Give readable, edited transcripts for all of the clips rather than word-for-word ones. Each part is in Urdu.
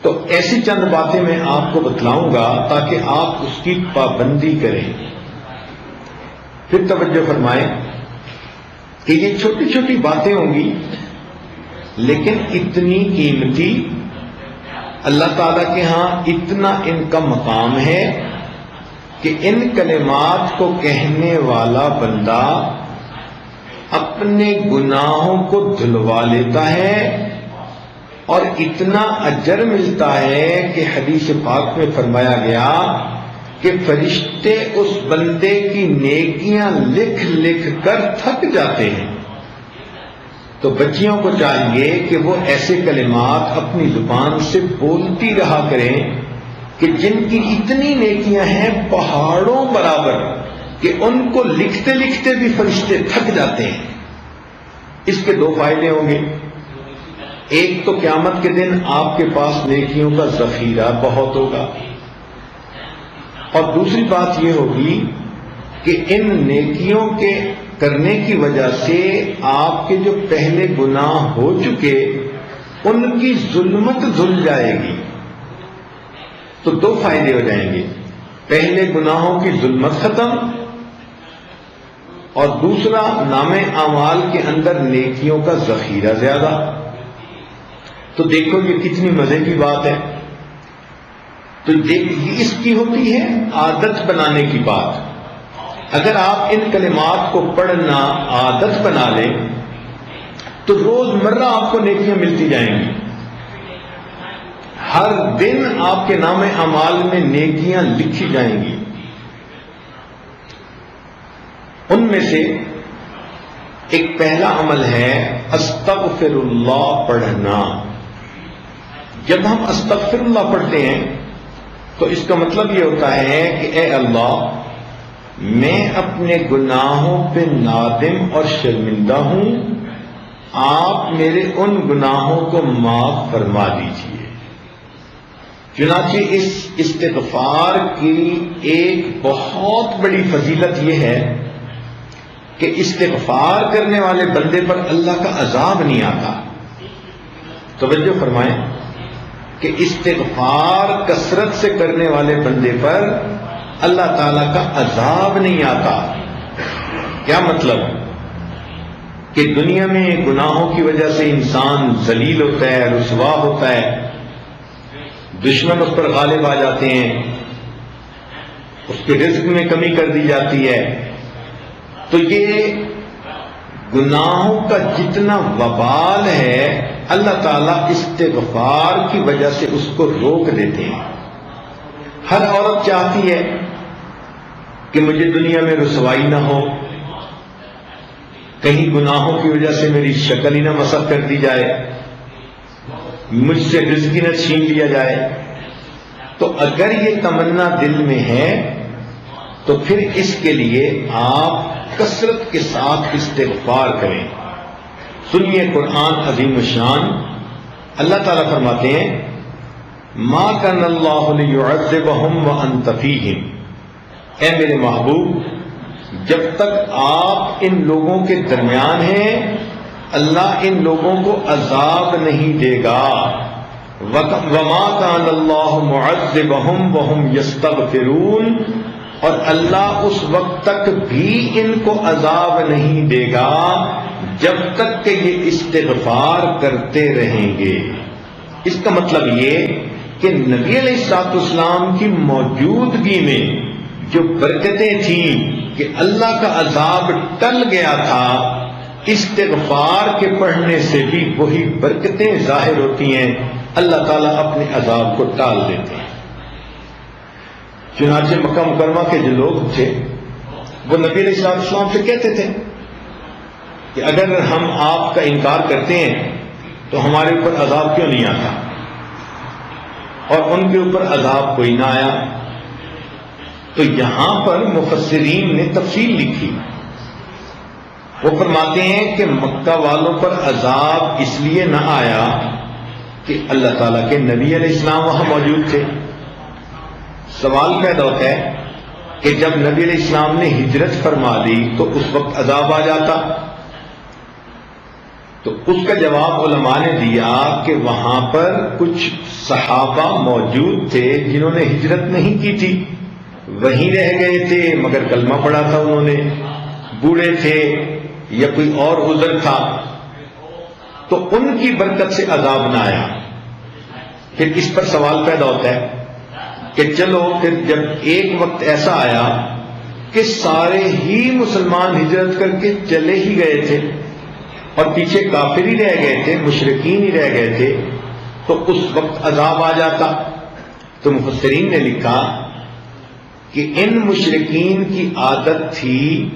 تو ایسی چند باتیں میں آپ کو بتلاؤں گا تاکہ آپ اس کی پابندی کریں. پھر توجہ فرمائیں کہ یہ چھوٹی چھوٹی باتیں ہوں گی لیکن اتنی قیمتی، اللہ تعالیٰ کے ہاں اتنا ان کا مقام ہے کہ ان کلمات کو کہنے والا بندہ اپنے گناہوں کو دھلوا لیتا ہے اور اتنا اجر ملتا ہے کہ حدیث پاک میں فرمایا گیا کہ فرشتے اس بندے کی نیکیاں لکھ لکھ کر تھک جاتے ہیں. تو بچیوں کو چاہیے کہ وہ ایسے کلمات اپنی زبان سے بولتی رہا کریں کہ جن کی اتنی نیکیاں ہیں پہاڑوں برابر کہ ان کو لکھتے لکھتے بھی فرشتے تھک جاتے ہیں. اس کے دو فائدے ہوں گے. ایک تو قیامت کے دن آپ کے پاس نیکیوں کا ذخیرہ بہت ہوگا، اور دوسری بات یہ ہوگی کہ ان نیکیوں کے کرنے کی وجہ سے آپ کے جو پہلے گناہ ہو چکے ان کی ظلمت دھل جائے گی. تو دو فائدے ہو جائیں گے، پہلے گناہوں کی ظلمت ختم، اور دوسرا نام اعمال کے اندر نیکیوں کا ذخیرہ زیادہ. تو دیکھو یہ کتنی مزے کی بات ہے. تو اس کی ہوتی ہے عادت بنانے کی بات. اگر آپ ان کلمات کو پڑھنا عادت بنا لیں تو روز مرہ آپ کو نیکیاں ملتی جائیں گی. ہر دن آپ کے نام اعمال میں نیکیاں لکھی جائیں گی. ان میں سے ایک پہلا عمل ہے استغفر اللہ پڑھنا. جب ہم استغفر اللہ پڑھتے ہیں تو اس کا مطلب یہ ہوتا ہے کہ اے اللہ، میں اپنے گناہوں پہ نادم اور شرمندہ ہوں، آپ میرے ان گناہوں کو معاف فرما دیجیے. چنانچہ اس استغفار کی ایک بہت بڑی فضیلت یہ ہے کہ استغفار کرنے والے بندے پر اللہ کا عذاب نہیں آتا. توجہ فرمائیں کہ استغفار کثرت سے کرنے والے بندے پر اللہ تعالیٰ کا عذاب نہیں آتا. کیا مطلب؟ کہ دنیا میں گناہوں کی وجہ سے انسان ذلیل ہوتا ہے، رسوا ہوتا ہے، دشمن اس پر غالب آ جاتے ہیں، اس کے رزق میں کمی کر دی جاتی ہے. تو یہ گناہوں کا جتنا وبال ہے اللہ تعالیٰ استغفار کی وجہ سے اس کو روک دیتے ہیں. ہر عورت چاہتی ہے کہ مجھے دنیا میں رسوائی نہ ہو، کہیں گناہوں کی وجہ سے میری شکل ہی نہ مسخ کر دی جائے، مجھ سے رزق ہی نہ چھین لیا جائے. تو اگر یہ تمنا دل میں ہے تو پھر اس کے لیے آپ کثرت کے ساتھ استغفار کریں. سنیے قرآن عظیم الشان. اللہ تعالیٰ فرماتے ہیں ما کان اللہ لیعذبہم وانت فیہم. اے میرے محبوب، جب تک آپ ان لوگوں کے درمیان ہیں اللہ ان لوگوں کو عذاب نہیں دے گا. وما کان اللہ معذبہم وہم یستغفرون. اور اللہ اس وقت تک بھی ان کو عذاب نہیں دے گا جب تک کہ یہ استغفار کرتے رہیں گے. اس کا مطلب یہ کہ نبی علیہ الصلوۃ والسلام کی موجودگی میں جو برکتیں تھیں کہ اللہ کا عذاب ٹل گیا تھا، استغفار کے پڑھنے سے بھی وہی برکتیں ظاہر ہوتی ہیں، اللہ تعالیٰ اپنے عذاب کو ٹال دیتے ہیں. چنانچہ مکہ مکرمہ کے جو لوگ تھے وہ نبی علیہ الصلوۃ والسلام سے کہتے تھے کہ اگر ہم آپ کا انکار کرتے ہیں تو ہمارے اوپر عذاب کیوں نہیں آتا؟ اور ان کے اوپر عذاب کوئی نہ آیا. تو یہاں پر مفسرین نے تفصیل لکھی. وہ فرماتے ہیں کہ مکہ والوں پر عذاب اس لیے نہ آیا کہ اللہ تعالیٰ کے نبی علیہ السلام وہاں موجود تھے. سوال پیدا ہوتا ہے کہ جب نبی علیہ السلام نے ہجرت فرما لی تو اس وقت عذاب آ جاتا. تو اس کا جواب علماء نے دیا کہ وہاں پر کچھ صحابہ موجود تھے جنہوں نے ہجرت نہیں کی تھی، وہیں رہ گئے تھے مگر کلمہ پڑھا تھا انہوں نے، بوڑھے تھے یا کوئی اور عذر تھا، تو ان کی برکت سے عذاب نہ آیا۔ پھر اس پر سوال پیدا ہوتا ہے کہ چلو پھر جب ایک وقت ایسا آیا کہ سارے ہی مسلمان ہجرت کر کے چلے ہی گئے تھے اور پیچھے کافر ہی رہ گئے تھے، مشرکین ہی رہ گئے تھے، تو اس وقت عذاب آ جاتا۔ تو مفسرین نے لکھا کہ ان مشرکین کی عادت تھی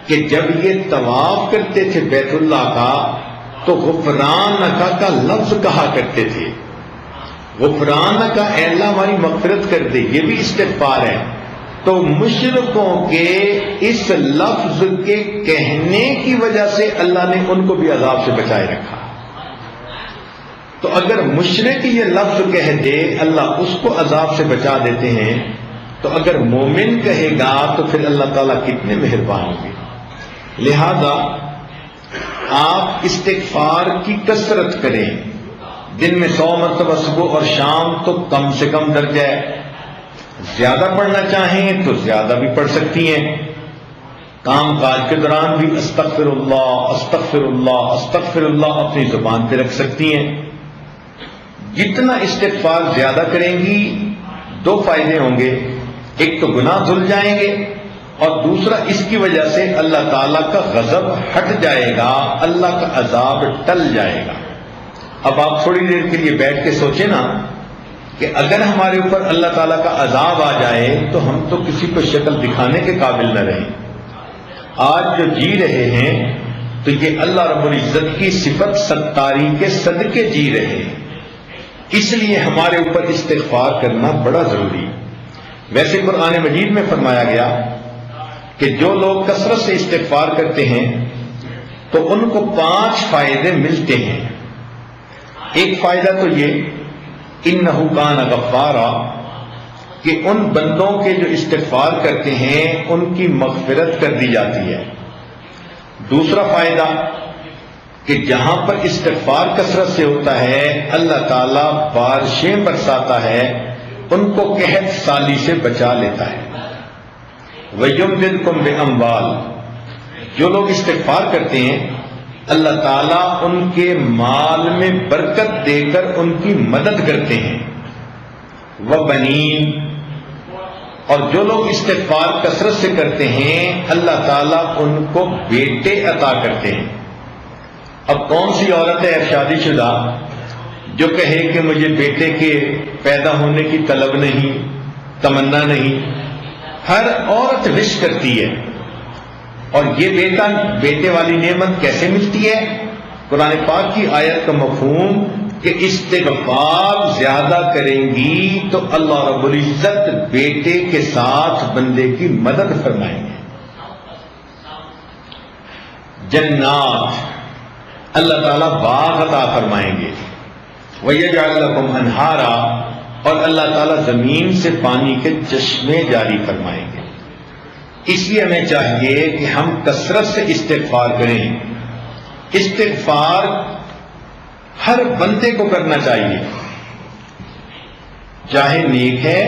کہ جب یہ طواف کرتے تھے بیت اللہ کا تو غفرانک کا لفظ کہا کرتے تھے، غفرانک کا، اے اللہ ہماری مغفرت کر دے، یہ بھی استغفار ہے۔ تو مشرکوں کے اس لفظ کے کہنے کی وجہ سے اللہ نے ان کو بھی عذاب سے بچائے رکھا۔ تو اگر مشرک یہ لفظ کہہ دے اللہ اس کو عذاب سے بچا دیتے ہیں، تو اگر مومن کہے گا تو پھر اللہ تعالیٰ کتنے مہربان ہوں گے۔ لہذا آپ استغفار کی کثرت کریں، دن میں 100 مرتبہ صبح اور شام تو کم سے کم درجہ ہے، زیادہ پڑھنا چاہیں تو زیادہ بھی پڑھ سکتی ہیں۔ کام کاج کے دوران بھی استغفر اللہ استغفر اللہ استغفر اللہ اپنی زبان پہ رکھ سکتی ہیں۔ جتنا استغفار زیادہ کریں گی 2 فائدے ہوں گے، ایک تو گناہ دھل جائیں گے اور دوسرا اس کی وجہ سے اللہ تعالیٰ کا غضب ہٹ جائے گا، اللہ کا عذاب ٹل جائے گا۔ اب آپ تھوڑی دیر کے لیے بیٹھ کے سوچیں نا کہ اگر ہمارے اوپر اللہ تعالیٰ کا عذاب آ جائے تو ہم تو کسی کو شکل دکھانے کے قابل نہ رہیں۔ آج جو جی رہے ہیں تو یہ اللہ رب العزت کی صفت ستاری کے صدقے جی رہے ہیں، اس لیے ہمارے اوپر استغفار کرنا بڑا ضروری۔ ویسے قرآن مجید میں فرمایا گیا کہ جو لوگ کثرت سے استغفار کرتے ہیں تو ان کو 5 فائدے ملتے ہیں۔ ایک فائدہ تو یہ انہ کان غفارا، کہ ان بندوں کے جو استغفار کرتے ہیں ان کی مغفرت کر دی جاتی ہے۔ دوسرا فائدہ کہ جہاں پر استغفار کثرت سے ہوتا ہے اللہ تعالیٰ بارشیں برساتا ہے، ان کو قحط سالی سے بچا لیتا ہے۔ وَيُمْدِدْكُمْ بِأَمْوَالٍ، جو لوگ استغفار کرتے ہیں اللہ تعالیٰ ان کے مال میں برکت دے کر ان کی مدد کرتے ہیں۔ وَبَنِينَ، اور جو لوگ استغفار کثرت سے کرتے ہیں اللہ تعالیٰ ان کو بیٹے عطا کرتے ہیں۔ اب کون سی عورت ہے شادی شدہ جو کہے کہ مجھے بیٹے کے پیدا ہونے کی طلب نہیں، تمنا نہیں؟ ہر عورت وش کرتی ہے۔ اور یہ بیٹے والی نعمت کیسے ملتی ہے؟ قرآن پاک کی آیت کا مفہوم کہ استغفار زیادہ کریں گی تو اللہ رب العزت بیٹے کے ساتھ بندے کی مدد فرمائیں گے۔ جنات، اللہ تعالیٰ باغ عطا فرمائیں گے۔ وَيَجْعَلْ لَكُمْ أَنْهَارًا، اور اللہ تعالیٰ زمین سے پانی کے چشمے جاری فرمائیں گے۔ اس لیے ہمیں چاہیے کہ ہم کثرت سے استغفار کریں۔ استغفار ہر بندے کو کرنا چاہیے، چاہے نیک ہے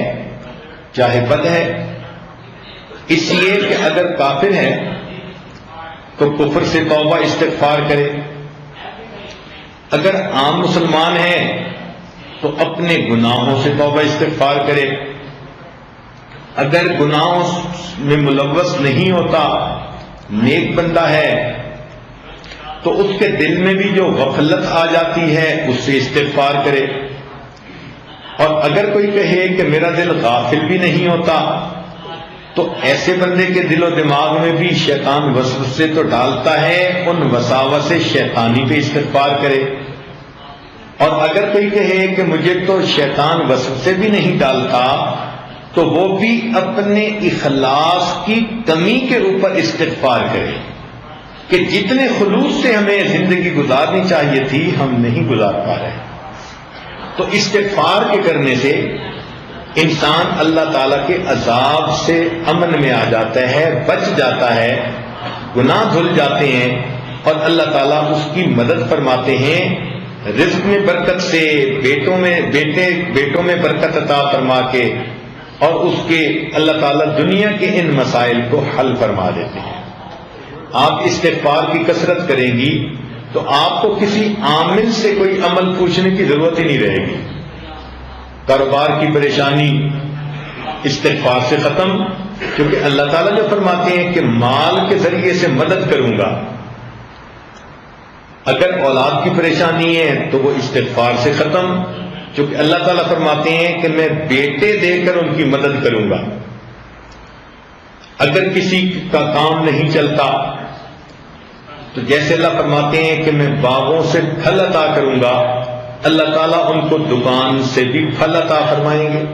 چاہے بد ہے۔ اس لیے کہ اگر کافر ہے تو کفر سے توبہ استغفار کرے، اگر عام مسلمان ہے تو اپنے گناہوں سے توبہ استغفار کرے، اگر گناہوں میں ملوث نہیں ہوتا، نیک بندہ ہے، تو اس کے دل میں بھی جو غفلت آ جاتی ہے اس سے استغفار کرے۔ اور اگر کوئی کہے کہ میرا دل غافل بھی نہیں ہوتا، تو ایسے بندے کے دل و دماغ میں بھی شیطان وسوسے تو ڈالتا ہے، ان وساوس شیطانی پہ استغفار کرے۔ اور اگر کوئی کہے کہ مجھے تو شیطان وسوسے بھی نہیں ڈالتا، تو وہ بھی اپنے اخلاص کی کمی کے اوپر استغفار کرے کہ جتنے خلوص سے ہمیں زندگی گزارنی چاہیے تھی ہم نہیں گزار پا رہے۔ تو استغفار کے کرنے سے انسان اللہ تعالیٰ کے عذاب سے امن میں آ جاتا ہے، بچ جاتا ہے، گناہ دھل جاتے ہیں، اور اللہ تعالیٰ اس کی مدد فرماتے ہیں، رزق میں برکت سے، بیٹوں میں برکت عطا فرما کے، اور اس کے اللہ تعالیٰ دنیا کے ان مسائل کو حل فرما دیتے ہیں۔ آپ استغفار کی کثرت کریں گی تو آپ کو کسی عامل سے کوئی عمل پوچھنے کی ضرورت ہی نہیں رہے گی۔ کاروبار کی پریشانی استغفار سے ختم، کیونکہ اللہ تعالیٰ جو فرماتے ہیں کہ مال کے ذریعے سے مدد کروں گا۔ اگر اولاد کی پریشانی ہے تو وہ استغفار سے ختم، کیونکہ اللہ تعالیٰ فرماتے ہیں کہ میں بیٹے دے کر ان کی مدد کروں گا۔ اگر کسی کا کام نہیں چلتا تو جیسے اللہ فرماتے ہیں کہ میں باغوں سے پھل عطا کروں گا، اللہ تعالیٰ ان کو دکان سے بھی پھل عطا فرمائیں گے،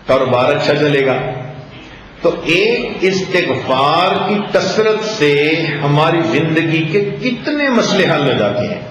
کاروبار اچھا چلے گا۔ تو ایک استغفار کی کثرت سے ہماری زندگی کے کتنے مسئلے حل ہو جاتے ہیں۔